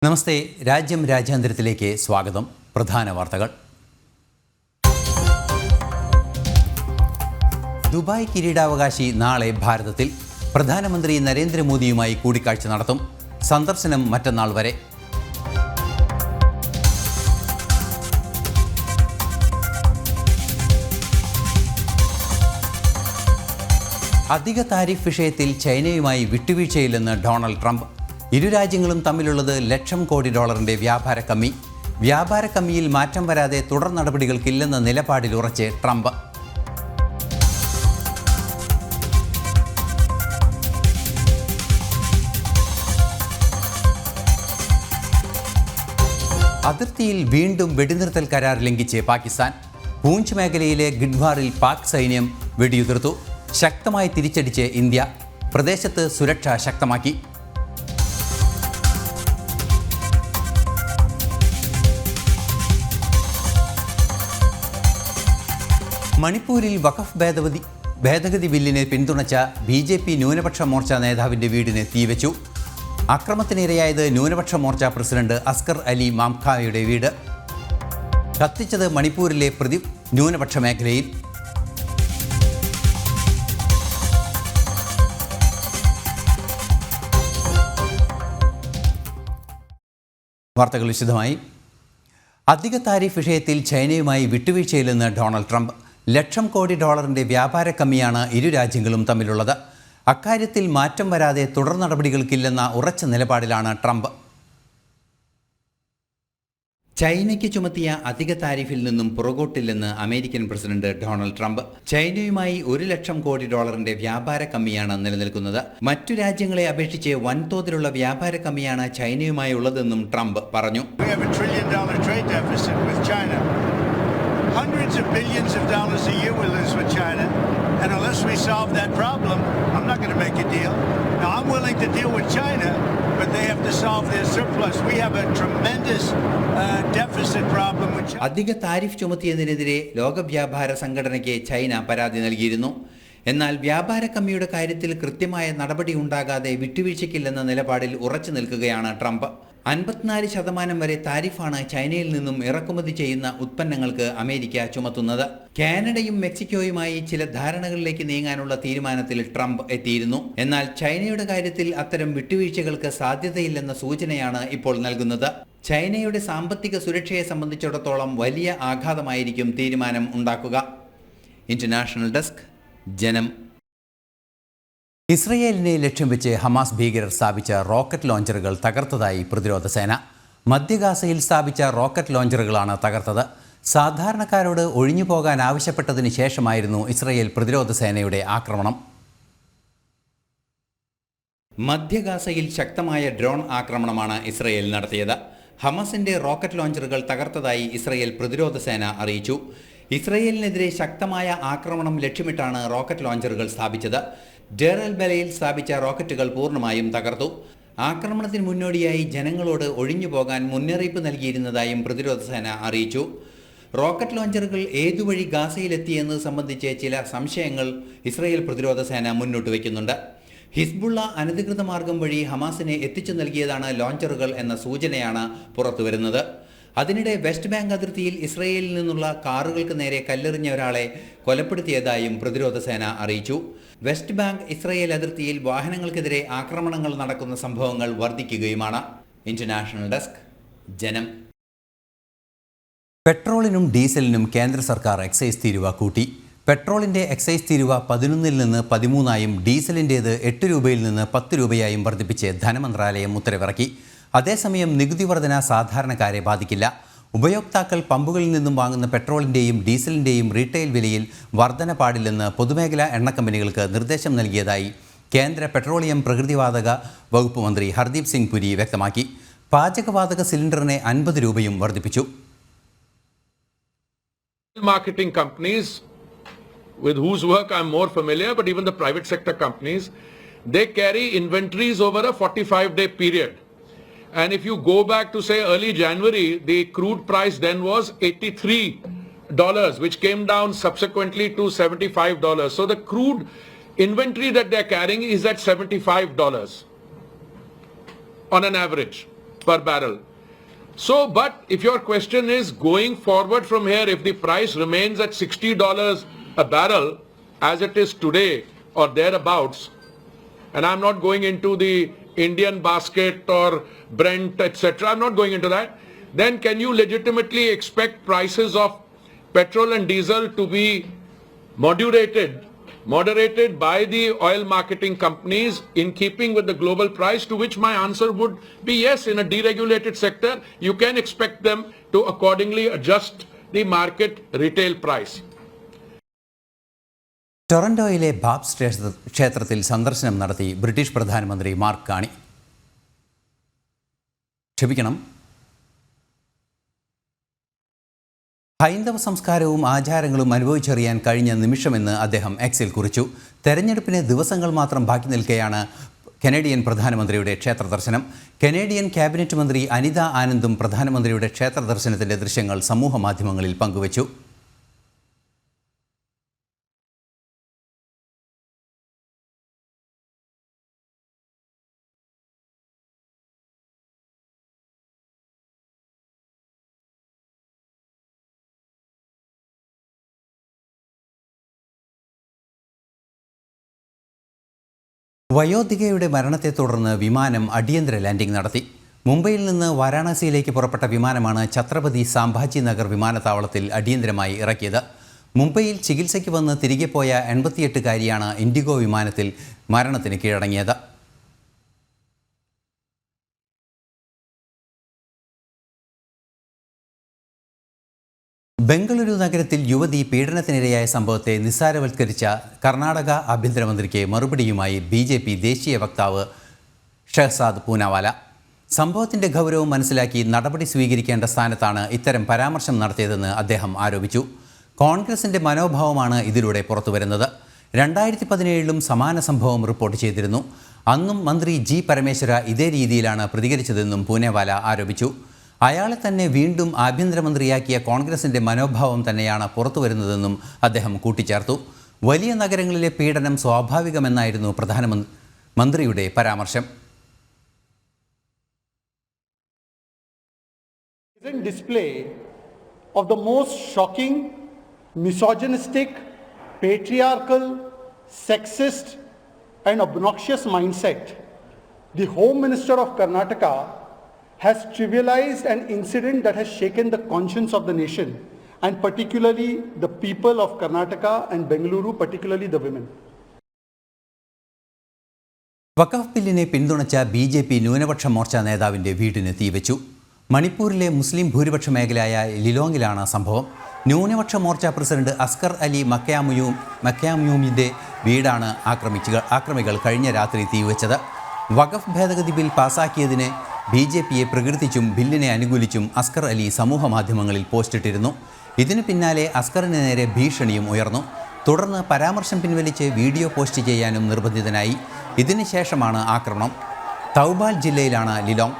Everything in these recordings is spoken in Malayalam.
നമസ്തേ. രാജ്യാന്തരത്തിലേക്ക് സ്വാഗതം. പ്രധാന വാർത്തകൾ. ദുബായ് കിരീടാവകാശി നാളെ ഭാരതത്തിൽ. പ്രധാനമന്ത്രി നരേന്ദ്രമോദിയുമായി കൂടിക്കാഴ്ച നടത്തും. സന്ദർശനം മറ്റന്നാൾ വരെ. അധിക താരിഫ് വിഷയത്തിൽ ചൈനയുമായി വിട്ടുവീഴ്ചയില്ലെന്ന് ഡൊണാൾഡ് ട്രംപ്. ഇരു രാജ്യങ്ങളും തമ്മിലുള്ളത് $1,00,000 കോടി വ്യാപാര കമ്മി. വ്യാപാര കമ്മിയിൽ മാറ്റം വരാതെ തുടർ നടപടികൾക്കില്ലെന്ന നിലപാടിൽ ഉറച്ച് ട്രംപ്. അതിർത്തിയിൽ വീണ്ടും വെടിനിർത്തൽ കരാർ ലംഘിച്ച് പാകിസ്ഥാൻ. പൂഞ്ച് മേഖലയിലെ ഗിഡ്വാറിൽ പാക് സൈന്യം വെടിയുതിർത്തു. ശക്തമായി തിരിച്ചടിച്ച് ഇന്ത്യ. പ്രദേശത്ത് സുരക്ഷ ശക്തമാക്കി. മണിപ്പൂരിൽ വഖഫ് ഭേദഗതി ബില്ലിനെ പിന്തുണച്ച BJP ന്യൂനപക്ഷ മോർച്ച നേതാവിൻ്റെ വീടിന് തീവെച്ചു. അക്രമത്തിനിരയായത് ന്യൂനപക്ഷ മോർച്ച പ്രസിഡന്റ് അസ്കർ അലി മാംഖായുടെ വീട്. കത്തിച്ചത് മണിപ്പൂരിലെ ന്യൂനപക്ഷ മേഖലയിൽ. വാർത്തകൾ വിശദമായി. അധിക താരിഫ് വിഷയത്തിൽ ചൈനയുമായി വിട്ടുവീഴ്ചയില്ലെന്ന് ഡൊണാൾഡ് ട്രംപ്. $1,00,000 കോടി വ്യാപാര കമ്മിയാണ് ഇരു രാജ്യങ്ങളും തമ്മിലുള്ളത്. അക്കാര്യത്തിൽ മാറ്റം വരാതെ തുടർ നടപടികൾക്കില്ലെന്ന ഉറച്ച നിലപാടിലാണ് ട്രംപ്. ചൈനയ്ക്ക് ചുമത്തിയ അധിക താരിഫിൽ നിന്നും പുറകോട്ടില്ലെന്ന് അമേരിക്കൻ പ്രസിഡന്റ് ഡൊണാൾഡ് ട്രംപ്. ചൈനയുമായി $1,00,000 കോടി വ്യാപാര കമ്മിയാണ് നിലനിൽക്കുന്നത്. മറ്റു രാജ്യങ്ങളെ അപേക്ഷിച്ച് വൻതോതിലുള്ള വ്യാപാര കമ്മിയാണ് ചൈനയുമായി ഉള്ളതെന്നും ട്രംപ് പറഞ്ഞു. Hundreds of billions of dollars a year we lose with China, and unless we solve that problem, I'm not going to make a deal. Now, I'm willing to deal with China, but they have to solve their surplus. We have a tremendous deficit problem with China. അധിക താരിഫ് ചുമത്തിയതിനെതിരെ ലോക വ്യാപാര സംഘടനയ്ക്ക് ചൈന പരാതി നൽകിയിരുന്നു. എന്നാൽ വ്യാപാര കമ്മിയുടെ കാര്യത്തിൽ കൃത്യമായ നടപടി ഉണ്ടാകാതെ വിട്ടുവീഴ്ചയ്ക്കില്ലെന്ന നിലപാടിൽ ഉറച്ചു നിൽക്കുകയാണ് ട്രംപ്. 54% വരെ താരിഫാണ് ചൈനയിൽ നിന്നും ഇറക്കുമതി ചെയ്യുന്ന ഉത്പന്നങ്ങൾക്ക് അമേരിക്ക ചുമത്തുന്നത്. കാനഡയും മെക്സിക്കോയുമായി ചില ധാരണകളിലേക്ക് നീങ്ങാനുള്ള തീരുമാനത്തിൽ ട്രംപ് എത്തിയിരുന്നു. എന്നാൽ ചൈനയുടെ കാര്യത്തിൽ അത്തരം വിട്ടുവീഴ്ചകൾക്ക് സാധ്യതയില്ലെന്ന സൂചനയാണ് ഇപ്പോൾ നൽകുന്നത്. ചൈനയുടെ സാമ്പത്തിക സുരക്ഷയെ സംബന്ധിച്ചിടത്തോളം വലിയ ആഘാതമായിരിക്കും തീരുമാനം ഉണ്ടാക്കുക. ഇന്റർനാഷണൽ ഡെസ്ക്, ജനം. ഇസ്രയേലിനെ ലക്ഷ്യം വെച്ച് ഹമാസ് ഭീകരർ സ്ഥാപിച്ച റോക്കറ്റ് ലോഞ്ചറുകൾ തകർത്തതായി പ്രതിരോധ സേന. മധ്യഗാസയിൽ സ്ഥാപിച്ച റോക്കറ്റ് ലോഞ്ചറുകളാണ് തകർത്തത്. സാധാരണക്കാരോട് ഒഴിഞ്ഞു പോകാൻ ആവശ്യപ്പെട്ടതിന് ശേഷമായിരുന്നു ഇസ്രയേൽ പ്രതിരോധ സേനയുടെ ആക്രമണം. മധ്യഗാസയിൽ ശക്തമായ ഡ്രോൺ ആക്രമണമാണ് ഇസ്രയേൽ നടത്തിയത്. ഹമാസിന്റെ റോക്കറ്റ് ലോഞ്ചറുകൾ തകർത്തതായി ഇസ്രയേൽ പ്രതിരോധ സേന അറിയിച്ചു. ഇസ്രയേലിനെതിരെ ശക്തമായ ആക്രമണം ലക്ഷ്യമിട്ടാണ് റോക്കറ്റ് ലോഞ്ചറുകൾ സ്ഥാപിച്ചത്. ഡെർ എൽ ബലയിൽ സ്ഥാപിച്ച റോക്കറ്റുകൾ പൂർണ്ണമായും തകർത്തു. ആക്രമണത്തിന് മുന്നോടിയായി ജനങ്ങളോട് ഒഴിഞ്ഞു പോകാൻ മുന്നറിയിപ്പ് നൽകിയിരുന്നതായും പ്രതിരോധ സേന അറിയിച്ചു. റോക്കറ്റ് ലോഞ്ചറുകൾ ഏതുവഴി ഗാസയിലെത്തിയെന്നത് സംബന്ധിച്ച് ചില സംശയങ്ങൾ ഇസ്രയേൽ പ്രതിരോധ സേന മുന്നോട്ട് വയ്ക്കുന്നുണ്ട്. ഹിസ്ബുള്ള അനധികൃത മാർഗം വഴി ഹമാസിനെ എത്തിച്ചു നൽകിയതാണ് ലോഞ്ചറുകൾ എന്ന സൂചനയാണ് പുറത്തുവരുന്നത്. അതിനിടെ വെസ്റ്റ് ബാങ്ക് അതിർത്തിയിൽ ഇസ്രയേലിൽ നിന്നുള്ള കാറുകൾക്ക് നേരെ കല്ലെറിഞ്ഞ ഒരാളെ കൊലപ്പെടുത്തിയതായും പ്രതിരോധ സേന അറിയിച്ചു. വെസ്റ്റ് ബാങ്ക് ഇസ്രയേൽ അതിർത്തിയിൽ വാഹനങ്ങൾക്കെതിരെ ആക്രമണങ്ങൾ നടക്കുന്ന സംഭവങ്ങൾ വർദ്ധിക്കുകയുമാണ്. ഇന്റർനാഷണൽ ഡെസ്ക്, ജനം. പെട്രോളിനും ഡീസലിനും കേന്ദ്ര സർക്കാർ എക്സൈസ് തീരുവ കൂട്ടി. പെട്രോളിൻ്റെ എക്സൈസ് തീരുവ 11 നിന്ന് 13 ഡീസലിൻ്റേത് 8 രൂപയിൽ നിന്ന് 10 രൂപയായും വർദ്ധിപ്പിച്ച് ധനമന്ത്രാലയം ഉത്തരവിറക്കി. അതേസമയം നികുതി വർധന സാധാരണക്കാരെ ബാധിക്കില്ല. ഉപയോക്താക്കൾ പമ്പുകളിൽ നിന്നും വാങ്ങുന്ന പെട്രോളിൻ്റെയും ഡീസലിൻ്റെയും റീറ്റെയിൽ വിലയിൽ വർധന പാടില്ലെന്ന് പൊതുമേഖലാ എണ്ണക്കമ്പനികൾക്ക് നിർദ്ദേശം നൽകിയതായി കേന്ദ്ര പെട്രോളിയം പ്രകൃതിവാതക വകുപ്പ് മന്ത്രി ഹർദീപ് സിംഗ് പുരി വ്യക്തമാക്കി. പാചകവാതക സിലിണ്ടറിന് 50 രൂപയും വർദ്ധിപ്പിച്ചു. Marketing companies with whose work I'm more familiar, but even the private sector companies, they carry inventories over a 45-day period. And if you go back to say early January, the crude price then was $83, which came down subsequently to $75. So the crude inventory that they're carrying is at $75 on an average. per barrel. So, but if your question is going forward from here, if the price remains at $60 a barrel as it is today or thereabouts, and I'm not going into the Indian basket or Brent, etc. I'm not going into that. Then can you legitimately expect prices of petrol and diesel to be moderated by the oil marketing companies in keeping with the global price? To which my answer would be yes. In a deregulated sector, you can expect them to accordingly adjust the market retail price. ടൊറന്റോയിലെ ബാബ്സ് ക്ഷേത്രത്തിൽ സന്ദർശനം നടത്തി ബ്രിട്ടീഷ് പ്രധാനമന്ത്രി മാർക്ക് കാണി. ഹൈന്ദവ സംസ്കാരവും ആചാരങ്ങളും അനുഭവിച്ചറിയാൻ കഴിഞ്ഞ നിമിഷമെന്ന് അദ്ദേഹം എക്സിൽ കുറിച്ചു. തെരഞ്ഞെടുപ്പിന് ദിവസങ്ങൾ മാത്രം ബാക്കി നിൽക്കെയാണ് കനേഡിയൻ പ്രധാനമന്ത്രിയുടെ ക്ഷേത്ര ദർശനം. കനേഡിയൻ ക്യാബിനറ്റ് മന്ത്രി അനിത ആനന്ദും പ്രധാനമന്ത്രിയുടെ ക്ഷേത്ര ദർശനത്തിൻ്റെ ദൃശ്യങ്ങൾ സമൂഹ മാധ്യമങ്ങളിൽ പങ്കുവച്ചു. വയോധികയുടെ മരണത്തെ തുടർന്ന് വിമാനം അടിയന്തര ലാൻഡിംഗ് നടത്തി. മുംബൈയിൽ നിന്ന് വാരാണസിയിലേക്ക് പുറപ്പെട്ട വിമാനമാണ് ഛത്രപതി സാംഭാജി നഗർ വിമാനത്താവളത്തിൽ അടിയന്തരമായി ഇറക്കിയത്. മുംബൈയിൽ ചികിത്സയ്ക്ക് വന്ന് തിരികെ പോയ 88-കാരിയാണ് ഇൻഡിഗോ വിമാനത്തിൽ മരണത്തിന് കീഴടങ്ങിയത്. ബംഗളൂരു നഗരത്തിൽ യുവതി പീഡനത്തിനിരയായ സംഭവത്തെ നിസ്സാരവൽക്കരിച്ച കർണാടക ആഭ്യന്തരമന്ത്രിക്ക് മറുപടിയുമായി BJP ദേശീയ വക്താവ് ഷഹസാദ് പൂനാവാല. സംഭവത്തിൻ്റെ ഗൗരവം മനസ്സിലാക്കി നടപടി സ്വീകരിക്കേണ്ട സ്ഥാനത്താണ് ഇത്തരം പരാമർശം നടത്തിയതെന്ന് അദ്ദേഹം ആരോപിച്ചു. കോൺഗ്രസിൻ്റെ മനോഭാവമാണ് ഇതിലൂടെ പുറത്തുവരുന്നത്. 2017-ലും സമാന സംഭവം റിപ്പോർട്ട് ചെയ്തിരുന്നു. അന്നും മന്ത്രി G. പരമേശ്വര ഇതേ രീതിയിലാണ് പ്രതികരിച്ചതെന്നും പൂനെവാല ആരോപിച്ചു. അയാളെ തന്നെ വീണ്ടും ആഭ്യന്തരമന്ത്രിയാക്കിയ കോൺഗ്രസിൻ്റെ മനോഭാവം തന്നെയാണ് പുറത്തുവരുന്നതെന്നും അദ്ദേഹം കൂട്ടിച്ചേർത്തു. വലിയ നഗരങ്ങളിലെ പീഡനം സ്വാഭാവികമെന്നായിരുന്നു പ്രധാനമന്ത്രിയുടെ പരാമർശം. Display of the most shocking, misogynistic, patriarchal, sexist and obnoxious mindset. The Home Minister of Karnataka has trivialized an incident that has shaken the conscience of the nation and particularly the people of Karnataka and Bengaluru, particularly the women. വഖഫ് ബില്ലിനെ പിന്തുണച്ച BJP ന്യൂനപക്ഷ മോർച്ച നേതാവിൻ്റെ വീടിന് തീവച്ചു. മണിപ്പൂരിലെ മുസ്ലിം ഭൂരിപക്ഷ മേഖലയായ ലിലോങ്ങിലാണ് സംഭവം. ന്യൂനപക്ഷ മോർച്ച പ്രസിഡന്റ് അസ്കർ അലി മക്കയാമ്യൂമിൻ്റെ വീടാണ് ആക്രമികൾ കഴിഞ്ഞ രാത്രി തീവച്ചത്. വഖഫ് ഭേദഗതി ബിൽ പാസാക്കിയതിന് BJPയെ പ്രകീർത്തിച്ചും ബില്ലിനെ അനുകൂലിച്ചും അസ്കർ അലി സമൂഹ മാധ്യമങ്ങളിൽ പോസ്റ്റിട്ടിരുന്നു. ഇതിനു പിന്നാലെ അസ്കറിന് നേരെ ഭീഷണിയും ഉയർന്നു. തുടർന്ന് പരാമർശം പിൻവലിച്ച് വീഡിയോ പോസ്റ്റ് ചെയ്യാനും നിർബന്ധിതനായി. ഇതിന് ശേഷമാണ് ആക്രമണം. തൗബാൽ ജില്ലയിലാണ് ലിലോങ്.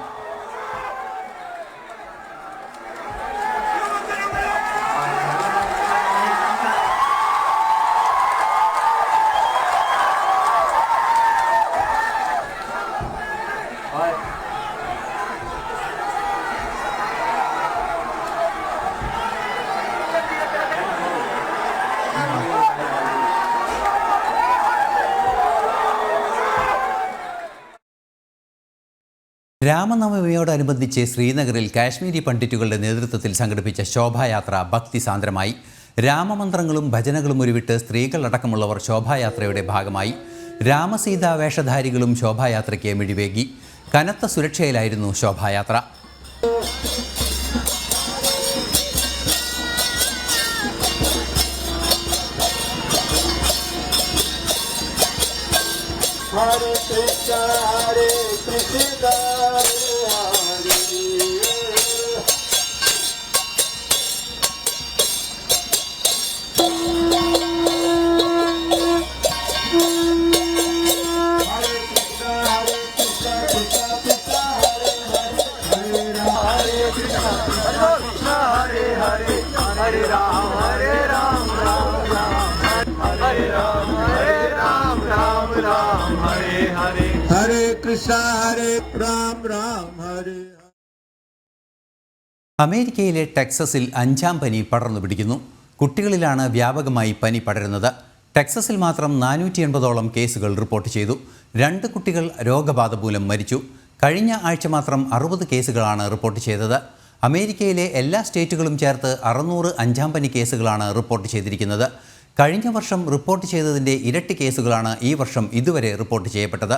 രാമനവമിയോടനുബന്ധിച്ച് ശ്രീനഗറിൽ കാശ്മീരി പണ്ഡിറ്റുകളുടെ നേതൃത്വത്തിൽ സംഘടിപ്പിച്ച ശോഭായാത്ര ഭക്തിസാന്ദ്രമായി. രാമമന്ത്രങ്ങളും ഭജനകളും ഉരുവിട്ട് സ്ത്രീകളടക്കമുള്ളവർ ശോഭായാത്രയുടെ ഭാഗമായി. രാമസീതാ വേഷധാരികളും ശോഭായാത്രയ്ക്ക് മിഴിവേകി. കനത്ത സുരക്ഷയിലായിരുന്നു ശോഭായാത്ര. Hare Krishna, Hare Krishna, Hare Ram, Hare Ram, Ram Ram, Hare Ram, Hare Ram, Ram Ram, Hare Hare. Hare Krishna, Hare Ram, Ram Hare. അമേരിക്കയിലെ ടെക്സസിൽ 5ാം പനി പടർന്നു പിടിക്കുന്നു. കുട്ടികളിലാണ് വ്യാപകമായി പനി പടരുന്നത്. ടെക്സസിൽ മാത്രം 480ഓളം കേസുകൾ റിപ്പോർട്ട് ചെയ്തു. 2 കുട്ടികൾ രോഗബാധ മൂലം മരിച്ചു. കഴിഞ്ഞ ആഴ്ച മാത്രം 60 കേസുകളാണ് റിപ്പോർട്ട് ചെയ്തത്. അമേരിക്കയിലെ എല്ലാ സ്റ്റേറ്റുകളും ചേർത്ത് 600 5ാം പനി കേസുകളാണ് റിപ്പോർട്ട് ചെയ്തിരിക്കുന്നത്. കഴിഞ്ഞ വർഷം റിപ്പോർട്ട് ചെയ്തതിൻ്റെ ഇരട്ടി കേസുകളാണ് ഈ വർഷം ഇതുവരെ റിപ്പോർട്ട് ചെയ്യപ്പെട്ടത്.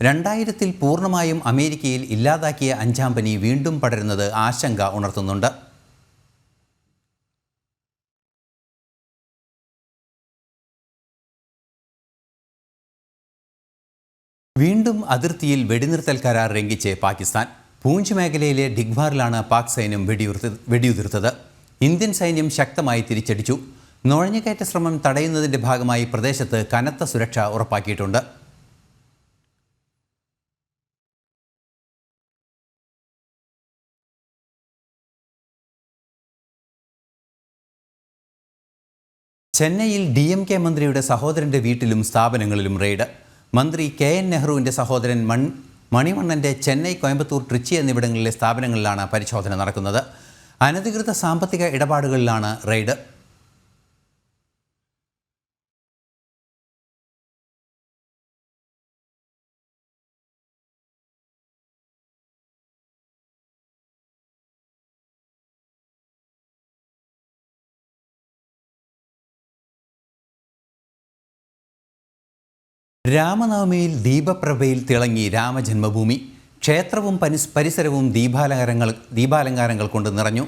2000-ൽ പൂർണ്ണമായും അമേരിക്കയിൽ ഇല്ലാതാക്കിയ 5ാം പനി വീണ്ടും പടരുന്നത് ആശങ്ക ഉണർത്തുന്നുണ്ട്. വീണ്ടും അതിർത്തിയിൽ വെടിനിർത്തൽ കരാർ ലംഘിച്ച് പാകിസ്ഥാൻ. പൂഞ്ച് മേഖലയിലെ ഡിഗ്വാറിലാണ് പാക് സൈന്യം വെടിയുതിർത്തത്. ഇന്ത്യൻ സൈന്യം ശക്തമായി തിരിച്ചടിച്ചു. നുഴഞ്ഞുകയറ്റ ശ്രമം തടയുന്നതിൻ്റെ ഭാഗമായി പ്രദേശത്ത് കനത്ത സുരക്ഷ ഉറപ്പാക്കിയിട്ടുണ്ട്. ചെന്നൈയിൽ DMK മന്ത്രിയുടെ സഹോദരൻ്റെ വീട്ടിലും സ്ഥാപനങ്ങളിലും റെയ്ഡ്. മന്ത്രി KN നെഹ്റുവിൻ്റെ സഹോദരൻ മണിവണ്ണൻ്റെ ചെന്നൈ, കോയമ്പത്തൂർ, ട്രിച്ചി എന്നിവിടങ്ങളിലെ സ്ഥാപനങ്ങളിലാണ് പരിശോധന നടക്കുന്നത്. അനധികൃത സാമ്പത്തിക ഇടപാടുകളിലാണ് റെയ്ഡ്. രാമനവമിയിൽ ദീപപ്രഭയിൽ തിളങ്ങി രാമജന്മഭൂമി. ക്ഷേത്രവും പരിസരവും ദീപാലങ്കാരങ്ങൾ കൊണ്ട് നിറഞ്ഞു.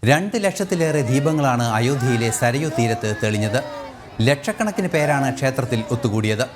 2 ലക്ഷത്തിലേറെ ദീപങ്ങളാണ് അയോധ്യയിലെ സരയൂ തീരത്ത് തെളിഞ്ഞത്. ലക്ഷക്കണക്കിന് പേരാണ് ക്ഷേത്രത്തിൽ ഒത്തുകൂടിയത്.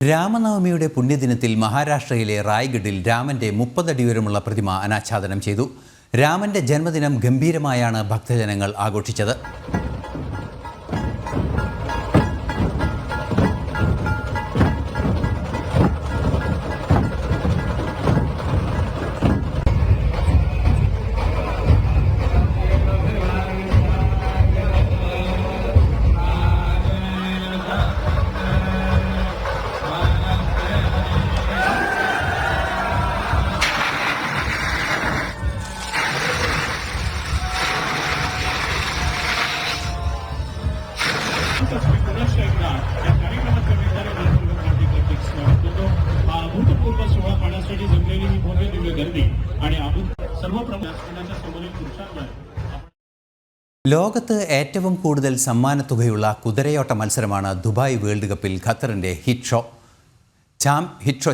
രാമനവമിയുടെ പുണ്യദിനത്തിൽ മഹാരാഷ്ട്രയിലെ റായ്ഗഡിൽ രാമൻ്റെ 30 അടി ഉയരമുള്ള പ്രതിമ അനാച്ഛാദനം ചെയ്തു. രാമൻ്റെ ജന്മദിനം ഗംഭീരമായാണ് ഭക്തജനങ്ങൾ ആഘോഷിച്ചത്. ലോകത്ത് ഏറ്റവും കൂടുതൽ സമ്മാനത്തുകയുള്ള കുതിരയോട്ട മത്സരമാണ് ദുബായ് വേൾഡ് കപ്പിൽ ഖത്തറിൻ്റെ ഹിറ്റ് ഷോ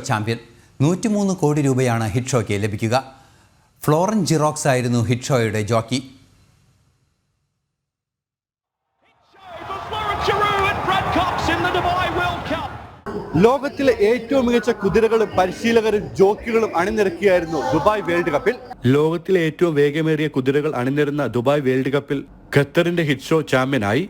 ചാമ്പ്യൻ. 103 കോടി രൂപയാണ് ഹിറ്റ് ഷോയ്ക്ക് ലഭിക്കുക. ഫ്ലോറൻ ജിറോക്സ് ആയിരുന്നു ഹിറ്റ് ഷോയുടെ ജോക്കി. ലോകത്തിലെ ഏറ്റവും മികച്ച കുതിരകളും പരിശീലകരും ജോക്കികളും അണിനിരക്കുകയായിരുന്നു ദുബായ് വേൾഡ് കപ്പിൽ. ലോകത്തിലെ ഏറ്റവും വേഗമേറിയ കുതിരകൾ അണിനിരുന്ന ദുബായ് വേൾഡ് കപ്പിൽ ഖത്തറിന്റെ ഹിറ്റ് ഷോ ചാമ്പ്യനായി.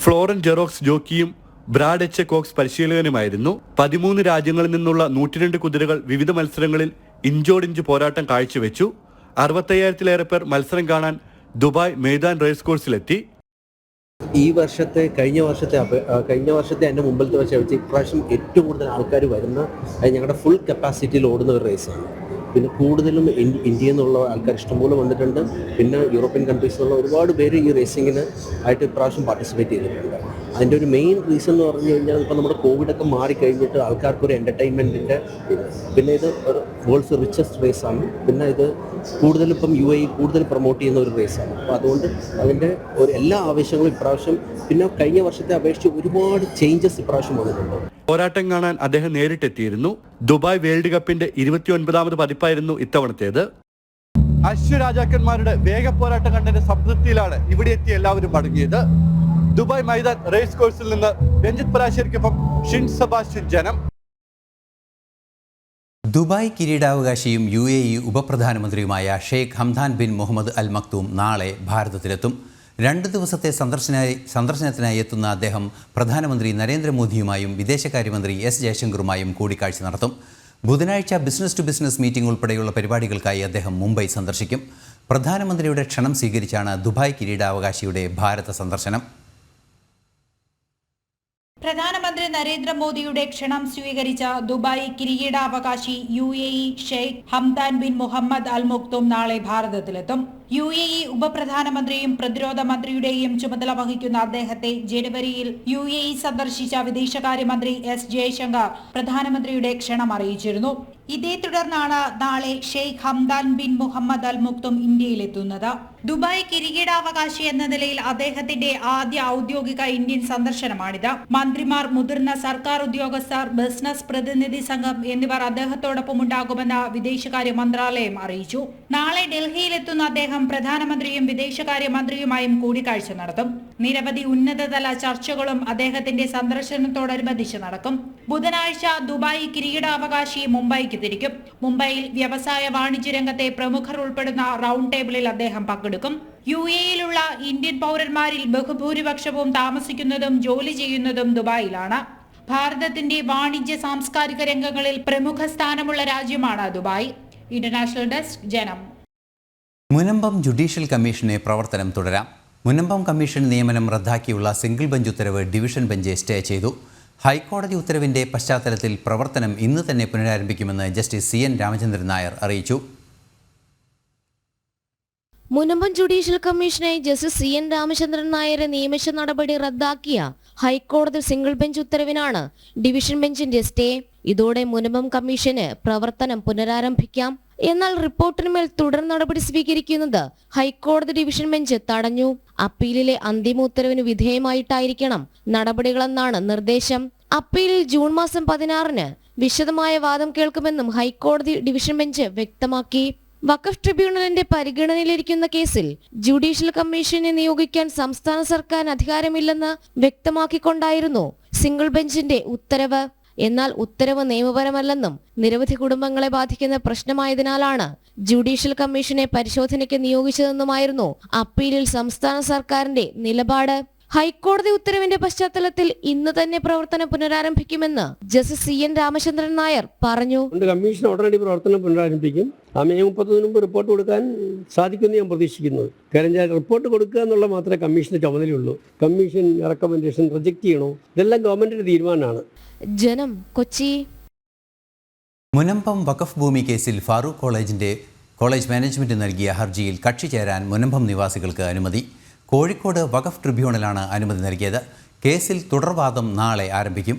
ഫ്ലോറൻ ജെറോക്സ് ജോക്കിയും ബ്രാഡ് എച്ച് കോക്സ് പരിശീലകനുമായിരുന്നു. 13 രാജ്യങ്ങളിൽ നിന്നുള്ള 102 കുതിരകൾ വിവിധ മത്സരങ്ങളിൽ ഇഞ്ചോടിഞ്ച് പോരാട്ടം കാഴ്ചവെച്ചു. 65,000-ലേറെ പേർ മത്സരം കാണാൻ ദുബായ് മെയ്ദാൻ റേസ് കോഴ്സിലെത്തി. ഈ വർഷത്തെ കഴിഞ്ഞ വർഷത്തെ എൻ്റെ മുമ്പിലത്തെ വെച്ച് ഇപ്രാവശ്യം ഏറ്റവും കൂടുതൽ ആൾക്കാർ വരുന്ന ഞങ്ങളുടെ ഫുൾ കപ്പാസിറ്റിയിൽ ഓടുന്ന ഒരു റേസാണ്. പിന്നെ കൂടുതലും ഇന്ത്യയിൽ നിന്നുള്ള ആൾക്കാർ ഇഷ്ടംപോലെ വന്നിട്ടുണ്ട്. പിന്നെ യൂറോപ്യൻ കൺട്രീസിൽ നിന്നുള്ള ഒരുപാട് പേര് ഈ റേസിങ്ങിന് ആയിട്ട് ഇപ്രാവശ്യം പാർട്ടിസിപ്പേറ്റ് ചെയ്തിട്ടുണ്ട്. അതിൻ്റെ ഒരു മെയിൻ റീസൺ എന്ന് പറഞ്ഞു കഴിഞ്ഞാൽ ഇപ്പോൾ നമ്മുടെ കോവിഡൊക്കെ മാറിക്കഴിഞ്ഞിട്ട് ആൾക്കാർക്ക് ഒരു എൻ്റർടൈൻമെൻറ്റിൻ്റെ പിന്നെ ഇത് ഒരു വേൾഡ്സ് റിച്ചസ്റ്റ് റേസാണ്. പിന്നെ ഇത് കൂടുതലും ഇപ്പം UAE കൂടുതൽ പ്രൊമോട്ട് ചെയ്യുന്ന ഒരു റേസാണ്. അപ്പോൾ അതുകൊണ്ട് അതിൻ്റെ എല്ലാ ആവശ്യങ്ങളും ഇപ്രാവശ്യം പിന്നെ കഴിഞ്ഞ വർഷത്തെ അപേക്ഷിച്ച് ഒരുപാട് ചേഞ്ചസ് ഇപ്രാവശ്യം വന്നിട്ടുണ്ട്. പോരാട്ടം കാണാൻ അദ്ദേഹം നേരിട്ടെത്തിയിരുന്നു. ദുബായ് വേൾഡ് കപ്പിന്റെ 29ാമത് പതിപ്പായിരുന്നു ഇത്തവണത്തേത്. അശ്വരാജാക്കന്മാരുടെ വേഗ പോരാട്ടം കണ്ടതിന്റെ സംതൃപ്തിയിലാണ് ഇവിടെ എത്തിയ എല്ലാവരും മടങ്ങിയത്. ദുബായ് മൈതാൻ റേസ് കോഴ്സിൽ നിന്ന് രഞ്ജിത്ത് പരാശരിക്കൊപ്പം ഷിൻ സെബാസ്റ്റ്യൻ, ജനം. ദുബായ് കിരീടാവകാശിയും UAE ഉപപ്രധാനമന്ത്രിയുമായ Sheikh Hamdan bin Mohammed Al Maktoum നാളെ ഭാരതത്തിലെത്തും. 2 ദിവസത്തെ സന്ദർശനത്തിനായി എത്തുന്ന അദ്ദേഹം പ്രധാനമന്ത്രി നരേന്ദ്രമോദിയുമായും വിദേശകാര്യമന്ത്രി എസ് ജയശങ്കറുമായും കൂടിക്കാഴ്ച നടത്തും. ബുധനാഴ്ച ബിസിനസ് ടു ബിസിനസ് മീറ്റിംഗ് ഉൾപ്പെടെയുള്ള പരിപാടികൾക്കായി അദ്ദേഹം മുംബൈ സന്ദർശിക്കും. പ്രധാനമന്ത്രിയുടെ ക്ഷണം സ്വീകരിച്ചാണ് ദുബായ് കിരീടാവകാശിയുടെ ഭാരത സന്ദർശനം. പ്രധാനമന്ത്രി നരേന്ദ്രമോദിയുടെ ക്ഷണം സ്വീകരിച്ച ദുബായ് കിരീടാവകാശി UAE Sheikh Hamdan bin Mohammed Al Maktoum നാളെ ഭാരതത്തിലെത്തും. UAE ഉപപ്രധാനമന്ത്രിയും പ്രതിരോധ മന്ത്രിയുടെയും ചുമതല വഹിക്കുന്ന അദ്ദേഹത്തെ ജനുവരിയിൽ UAE സന്ദർശിച്ച വിദേശകാര്യമന്ത്രി എസ് ജയശങ്കർ പ്രധാനമന്ത്രിയുടെ ക്ഷണം അറിയിച്ചിരുന്നു. ഇതേ തുടർന്നാണ് നാളെ Sheikh Hamdan bin Mohammed Al Maktoum ഇന്ത്യയിലെത്തുന്നത്. ദുബായ് കിരീടാവകാശി എന്ന നിലയിൽ അദ്ദേഹത്തിന്റെ ആദ്യ ഔദ്യോഗിക ഇന്ത്യൻ സന്ദർശനമാണിത്. മന്ത്രിമാർ, മുതിർന്ന സർക്കാർ ഉദ്യോഗസ്ഥർ, ബിസിനസ് പ്രതിനിധി സംഘം എന്നിവർ അദ്ദേഹത്തോടൊപ്പം ഉണ്ടാകുമെന്ന് വിദേശകാര്യ മന്ത്രാലയം അറിയിച്ചു. നാളെ ഡൽഹിയിലെത്തുന്ന അദ്ദേഹം പ്രധാനമന്ത്രിയും വിദേശകാര്യമന്ത്രിയുമായും കൂടിക്കാഴ്ച നടത്തും. നിരവധി ഉന്നതതല ചർച്ചകളും അദ്ദേഹത്തിന്റെ സന്ദർശനത്തോടനുബന്ധിച്ച് നടക്കും. ബുധനാഴ്ച ദുബായ് കിരീടാവകാശി മുംബൈക്ക് തിരിക്കും. മുംബൈയിൽ വ്യവസായ വാണിജ്യ രംഗത്തെ പ്രമുഖർ ഉൾപ്പെടുന്ന റൗണ്ട് ടേബിളിൽ അദ്ദേഹം പങ്കെടുക്കും. UAEയിലുള്ള ഇന്ത്യൻ പൗരന്മാരിൽ ബഹുഭൂരിപക്ഷവും താമസിക്കുന്നതും ജോലി ചെയ്യുന്നതും ദുബായിലാണ്. ഭാരതത്തിന്റെ വാണിജ്യ സാംസ്കാരിക രംഗങ്ങളിൽ പ്രമുഖ സ്ഥാനമുള്ള രാജ്യമാണ് ദുബായ്. ഇന്റർനാഷണൽ ഡെസ്ക്, ജനം. മുനമ്പം ജുഡീഷ്യൽ കമ്മീഷനെ പ്രവർത്തനം തുടരാം. മുനമ്പം കമ്മീഷൻ നിയമനം റദ്ദാക്കിയുള്ള സിംഗിൾ ബെഞ്ച് ഉത്തരവ് ഡിവിഷൻ ബെഞ്ച് സ്റ്റേ ചെയ്തു. ഹൈക്കോടതി ഉത്തരവിന്റെ പശ്ചാത്തലത്തിൽ പ്രവർത്തനം ഇന്ന് തന്നെ പുനരാരംഭിക്കുമെന്ന് ജസ്റ്റിസ് CN രാമചന്ദ്രൻ നായർ അറിയിച്ചു. മുനമ്പം ജുഡീഷ്യൽ കമ്മീഷനെ ജസ്റ്റിസ് CN രാമചന്ദ്രൻ നായരെ നിയമിച്ച നടപടി റദ്ദാക്കിയ ഹൈക്കോടതി സിംഗിൾ ബെഞ്ച് ഉത്തരവിനാണ് ഡിവിഷൻ ബെഞ്ചിന്റെ സ്റ്റേ. ഇതോടെ മുനമ്പം കമ്മീഷന് പ്രവർത്തനം പുനരാരംഭിക്കാം. എന്നാൽ റിപ്പോർട്ടിന്മേൽ തുടർ നടപടി സ്വീകരിക്കുന്നത് ഹൈക്കോടതി ഡിവിഷൻ ബെഞ്ച് തടഞ്ഞു. അപ്പീലിലെ അന്തിമ ഉത്തരവിന് വിധേയമായിട്ടായിരിക്കണം നടപടികളെന്നാണ് നിർദ്ദേശം. അപ്പീലിൽ ജൂൺ മാസം 16-ന് വിശദമായ വാദം കേൾക്കുമെന്നും ഹൈക്കോടതി ഡിവിഷൻ ബെഞ്ച് വ്യക്തമാക്കി. വഖഫ് ട്രിബ്യൂണലിന്റെ പരിഗണനയിലിരിക്കുന്ന കേസിൽ ജുഡീഷ്യൽ കമ്മീഷനെ നിയോഗിക്കാൻ സംസ്ഥാന സർക്കാരിന് അധികാരമില്ലെന്ന് വ്യക്തമാക്കിക്കൊണ്ടായിരുന്നു സിംഗിൾ ബെഞ്ചിന്റെ ഉത്തരവ്. എന്നാൽ ഉത്തരവ് നിയമപരമല്ലെന്നും നിരവധി കുടുംബങ്ങളെ ബാധിക്കുന്ന പ്രശ്നമായതിനാലാണ് ജുഡീഷ്യൽ കമ്മീഷനെ പരിശോധനയ്ക്ക് നിയോഗിച്ചതെന്നുമായിരുന്നു അപ്പീലിൽ സംസ്ഥാന സർക്കാരിന്റെ നിലപാട്. ഹൈക്കോടതി ഉത്തരവിന്റെ പശ്ചാത്തലത്തിൽ ഇന്ന് തന്നെ പ്രവർത്തനം പുനരാരംഭിക്കുമെന്ന് ജസ്റ്റിസ് CN രാമചന്ദ്രൻ നായർ പറഞ്ഞു. കമ്മീഷൻ ഉടനടി പ്രവർത്തനം പുനരാരംഭിക്കും. May 30 മുമ്പ് റിപ്പോർട്ട് കൊടുക്കാൻ സാധിക്കുമെന്ന് ഞാൻ പ്രതീക്ഷിക്കുന്നു. കാര്യം റിപ്പോർട്ട് കൊടുക്കുക എന്നുള്ള മാത്രമേ കമ്മീഷന്റെ ചുമതലയുള്ളൂ. കമ്മീഷൻ റെക്കമെൻഡേഷൻ റിജക്ട് ചെയ്യണോ, ഇതെല്ലാം ഗവൺമെന്റിന്റെ തീരുമാനമാണ്. ജനം, കൊച്ചി. മുനമ്പം വഖഫ് ഭൂമി കേസിൽ ഫാറൂഖ് കോളേജ് മാനേജ്മെന്റ് നൽകിയ ഹർജിയിൽ കക്ഷി ചേരാൻ മുനമ്പം നിവാസികൾക്ക് അനുമതി. കോഴിക്കോട് വഖഫ് ട്രിബ്യൂണലാണ് അനുമതി നൽകിയത്. കേസിൽ തുടർവാദം നാളെ ആരംഭിക്കും.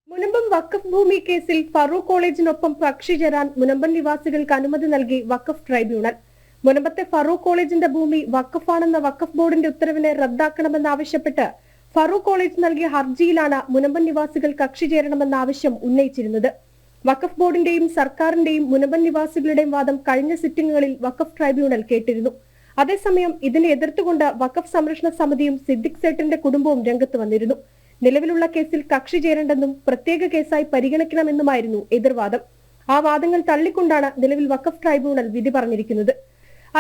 മുനമ്പം വഖഫ് ഭൂമി കേസിൽ ഫാറൂഖ് കോളേജിനൊപ്പം കക്ഷി ചേരാൻ മുനമ്പം നിവാസികൾക്ക് അനുമതി നൽകി വഖഫ് ട്രൈബ്യൂണൽ. മുനമ്പത്തെ ഫാറൂഖ് കോളേജിന്റെ ഭൂമി വഖഫാണെന്ന വഖഫ് ബോർഡിന്റെ ഉത്തരവിനെ റദ്ദാക്കണമെന്നാവശ്യപ്പെട്ട് ഫാറൂഖ് കോളേജ് നൽകിയ ഹർജിയിലാണ് മുനമ്പൻ നിവാസികൾ കക്ഷി ചേരണമെന്ന ആവശ്യം ഉന്നയിച്ചിരുന്നത്. വഖഫ് ബോർഡിന്റെയും സർക്കാരിന്റെയും മുനമ്പൻ നിവാസികളുടെയും വാദം കഴിഞ്ഞ സിറ്റിംഗുകളിൽ വഖഫ് ട്രൈബ്യൂണൽ കേട്ടിരുന്നു. അതേസമയം ഇതിനെ എതിർത്തുകൊണ്ട് വഖഫ് സംരക്ഷണ സമിതിയും സിദ്ദിഖ് സേട്ടിന്റെ കുടുംബവും രംഗത്ത് വന്നിരുന്നു. നിലവിലുള്ള കേസിൽ കക്ഷി ചേരേണ്ടെന്നും പ്രത്യേക കേസായി പരിഗണിക്കണമെന്നുമായിരുന്നു എതിർവാദം. ആ വാദങ്ങൾ തള്ളിക്കൊണ്ടാണ് നിലവിൽ വഖഫ് ട്രൈബ്യൂണൽ വിധി പറഞ്ഞിരിക്കുന്നത്.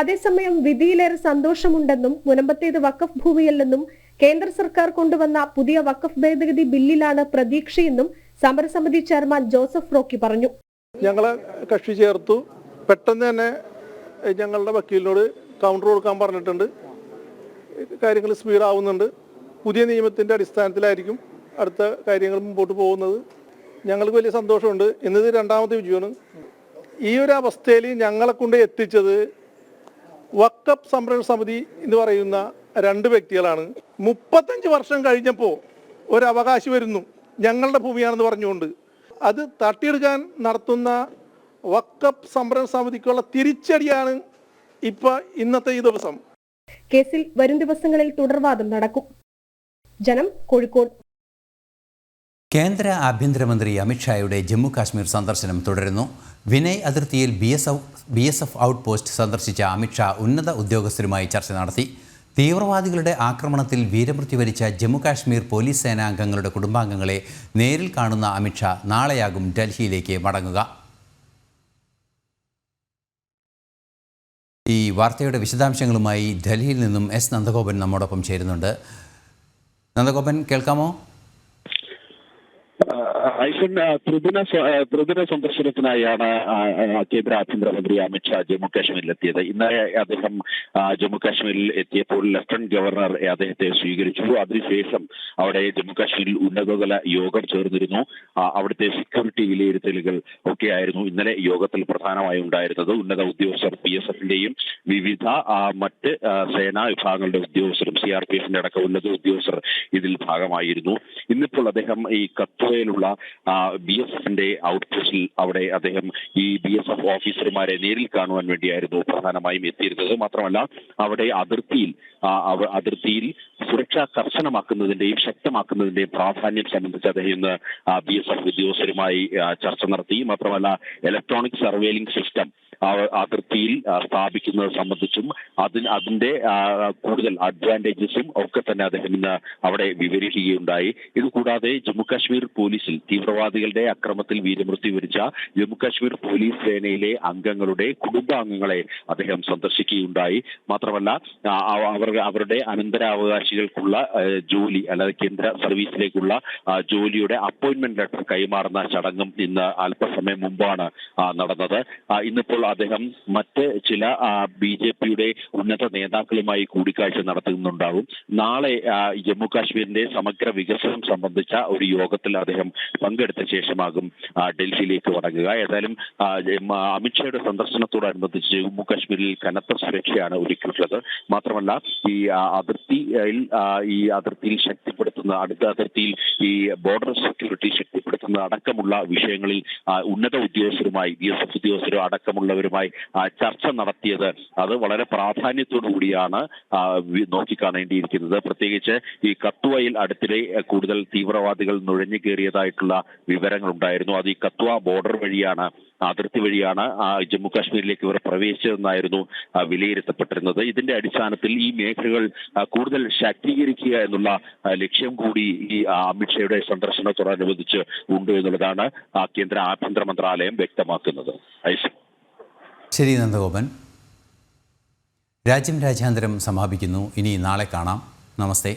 അതേസമയം വിധിയിലേറെ സന്തോഷമുണ്ടെന്നും മുനമ്പത്തേത് വഖഫ് ഭൂമിയല്ലെന്നും കേന്ദ്ര സർക്കാർ കൊണ്ടുവന്ന പുതിയ വഖഫ് ഭേദഗതി ബില്ലിലാണ് പ്രതീക്ഷയെന്നും സമരസമിതി ചെയർമാൻ ജോസഫ് റോക്കി പറഞ്ഞു. ഞങ്ങളെ കക്ഷി ചേർത്തു. പെട്ടെന്ന് തന്നെ ഞങ്ങളുടെ വക്കീലിനോട് കൗണ്ടർ കൊടുക്കാൻ പറഞ്ഞിട്ടുണ്ട്. കാര്യങ്ങൾ സ്പീഡാവുന്നുണ്ട്. പുതിയ നിയമത്തിന്റെ അടിസ്ഥാനത്തിലായിരിക്കും അടുത്ത കാര്യങ്ങൾ മുമ്പോട്ട് പോകുന്നത്. ഞങ്ങൾക്ക് വലിയ സന്തോഷമുണ്ട്. ഇന്നത് രണ്ടാമത്തെ വിജയമാണ്. ഈ ഒരു അവസ്ഥയിൽ ഞങ്ങളെ കൊണ്ട് എത്തിച്ചത് വഖഫ് സംരക്ഷണ സമിതി എന്ന് പറയുന്ന 2 വ്യക്തികളാണ്. 35 വർഷം കഴിഞ്ഞപ്പോൾ ഒരു അവകാശി വരുന്നു ഞങ്ങളുടെ ഭൂമിയാണെന്ന് പറഞ്ഞുകൊണ്ട്. അത് തട്ടിയെടുക്കാൻ നടത്തുന്ന വഖഫ് സംരക്ഷണ സമിതിക്കുള്ള തിരിച്ചടിയാണ് ഇന്നത്തെ ഈ ദിവസം. കേസിൽ വരും ദിവസങ്ങളിൽ തുടർവാദം നടക്കും. ജനം, കോഴിക്കോട്. കേന്ദ്ര ആഭ്യന്തരമന്ത്രി അമിത്ഷായുടെ ജമ്മു കാശ്മീർ സന്ദർശനം തുടരുന്നു. വിനയ് അതിർത്തിയിൽ BSF ഔട്ട് പോസ്റ്റ് സന്ദർശിച്ച അമിത്ഷാ ഉന്നത ഉദ്യോഗസ്ഥരുമായി ചർച്ച നടത്തി. തീവ്രവാദികളുടെ ആക്രമണത്തിൽ വീരമൃത്യു വരിച്ച ജമ്മു കാശ്മീർ പോലീസ് സേനാംഗങ്ങളുടെ കുടുംബാംഗങ്ങളെ നേരിൽ കാണുന്ന അമിത്ഷാ നാളെയാകും ഡൽഹിയിലേക്ക് മടങ്ങുക. ഈ വാർത്തയുടെ വിശദാംശങ്ങളുമായി ഡൽഹിയിൽ നിന്നും എസ് നന്ദഗോപൻ നമ്മോടൊപ്പം ചേരുന്നുണ്ട്. നന്ദഗോപൻ, കേൾക്കാമോ? ഐഫൻ ത്രിദിന സന്ദർശനത്തിനായാണ് കേന്ദ്ര ആഭ്യന്തരമന്ത്രി അമിത്ഷാ ജമ്മു കാശ്മീരിലെത്തിയത്. ഇന്നലെ അദ്ദേഹം ജമ്മു കാശ്മീരിൽ എത്തിയപ്പോൾ ലഫ്റ്റനന്റ് ഗവർണർ അദ്ദേഹത്തെ സ്വീകരിച്ചു. അതിനുശേഷം അവിടെ ജമ്മു കാശ്മീരിൽ ഉന്നതതല യോഗം ചേർന്നിരുന്നു. അവിടുത്തെ സെക്യൂരിറ്റി വിലയിരുത്തലുകൾ ഒക്കെയായിരുന്നു ഇന്നലെ യോഗത്തിൽ പ്രധാനമായും ഉണ്ടായിരുന്നത്. ഉന്നത ഉദ്യോഗസ്ഥർ BSFന്റെയും വിവിധ മറ്റ് സേനാ വിഭാഗങ്ങളുടെ ഉദ്യോഗസ്ഥരും CRPFന്റെ അടക്കം ഉന്നത ഉദ്യോഗസ്ഥർ ഇതിൽ ഭാഗമായിരുന്നു. ഇന്നിപ്പോൾ അദ്ദേഹം ഈ കത്വയിലുള്ള BSFന്റെ ഔട്ട്പോസ്റ്റിൽ അവിടെ അദ്ദേഹം ഈ BSF ഓഫീസർമാരെ നേരിൽ കാണുവാൻ വേണ്ടിയായിരുന്നു പ്രധാനമായും എത്തിയിരുന്നത്. മാത്രമല്ല അവിടെ അതിർത്തിയിൽ സുരക്ഷ കർശനമാക്കുന്നതിന്റെയും ശക്തമാക്കുന്നതിന്റെയും പ്രാധാന്യം സംബന്ധിച്ച് അദ്ദേഹം ഇന്ന് BSF ഉദ്യോഗസ്ഥരുമായി ചർച്ച നടത്തി. മാത്രമല്ല ഇലക്ട്രോണിക് സർവേലിംഗ് സിസ്റ്റം അതിർത്തിയിൽ സ്ഥാപിക്കുന്നത് സംബന്ധിച്ചും അതിന്റെ കൂടുതൽ അഡ്വാൻറ്റേജസും ഒക്കെ തന്നെ അദ്ദേഹം ഇന്ന് അവിടെ വിവരിക്കുകയുണ്ടായി. ഇതുകൂടാതെ ജമ്മുകാശ്മീർ പോലീസിൽ തീവ്രവാദികളുടെ അക്രമത്തിൽ വീരമൃത്യു വരിച്ച ജമ്മുകാശ്മീർ പോലീസ് സേനയിലെ അംഗങ്ങളുടെ കുടുംബാംഗങ്ങളെ അദ്ദേഹം സന്ദർശിക്കുകയുണ്ടായി. മാത്രമല്ല അവരുടെ അനന്തരാവകാശികൾക്കുള്ള ജോലി, അല്ലാതെ കേന്ദ്ര സർവീസിലേക്കുള്ള ജോലിയുടെ അപ്പോയിന്റ്മെന്റ് ലെറ്റർ കൈമാറുന്ന ചടങ്ങും ഇന്ന് അല്പസമയം മുമ്പാണ് നടന്നത്. ഇന്നിപ്പോൾ അദ്ദേഹം മറ്റ് ചില BJPയുടെ ഉന്നത നേതാക്കളുമായി കൂടിക്കാഴ്ച നടത്തുന്നുണ്ടാകും. നാളെ ജമ്മു കാശ്മീരിന്റെ സമഗ്ര വികസനം സംബന്ധിച്ച ഒരു യോഗത്തിൽ അദ്ദേഹം പങ്കെടുത്ത ശേഷമാകും ഡൽഹിയിലേക്ക് മടങ്ങുക. ഏതായാലും അമിത്ഷായുടെ സന്ദർശനത്തോടനുബന്ധിച്ച് ജമ്മു കാശ്മീരിൽ കനത്ത സുരക്ഷയാണ് ഒരുക്കിയിട്ടുള്ളത്. മാത്രമല്ല ഈ അതിർത്തിയിൽ ശക്തിപ്പെടുത്തുന്ന, അടുത്ത അതിർത്തിയിൽ ഈ ബോർഡർ സെക്യൂരിറ്റി ശക്തിപ്പെടുത്തുന്ന അടക്കമുള്ള വിഷയങ്ങളിൽ ഉന്നത ഉദ്യോഗസ്ഥരുമായി BSF ഉദ്യോഗസ്ഥരും അടക്കമുള്ളവരുമായി ചർച്ച നടത്തിയത് അത് വളരെ പ്രാധാന്യത്തോടു കൂടിയാണ് നോക്കിക്കാണേണ്ടിയിരിക്കുന്നത്. പ്രത്യേകിച്ച് ഈ കത്വയിൽ അടുത്തിടെ കൂടുതൽ തീവ്രവാദികൾ നുഴഞ്ഞു കയറിയതായിട്ടുള്ള വിവരങ്ങൾ ഉണ്ടായിരുന്നു. അത് ഈ കത്വ ബോർഡർ വഴിയാണ്, അതിർത്തി വഴിയാണ് ജമ്മു കാശ്മീരിലേക്ക് ഇവർ പ്രവേശിച്ചതെന്നായിരുന്നു വിലയിരുത്തപ്പെട്ടിരുന്നത്. ഇതിന്റെ അടിസ്ഥാനത്തിൽ ഈ മേഖലകൾ കൂടുതൽ ശാക്തീകരിക്കുക എന്നുള്ള ലക്ഷ്യം കൂടി ഈ അമിത്ഷായുടെ സന്ദർശനത്തോടനുബന്ധിച്ച് ഉണ്ട് എന്നുള്ളതാണ് കേന്ദ്ര ആഭ്യന്തര മന്ത്രാലയം വ്യക്തമാക്കുന്നത്. ശരി നന്ദഗോപൻ. രാജ്യം രാജ്യാന്തരം സമാപിക്കുന്നു. ഇനി നാളെ കാണാം. നമസ്തേ.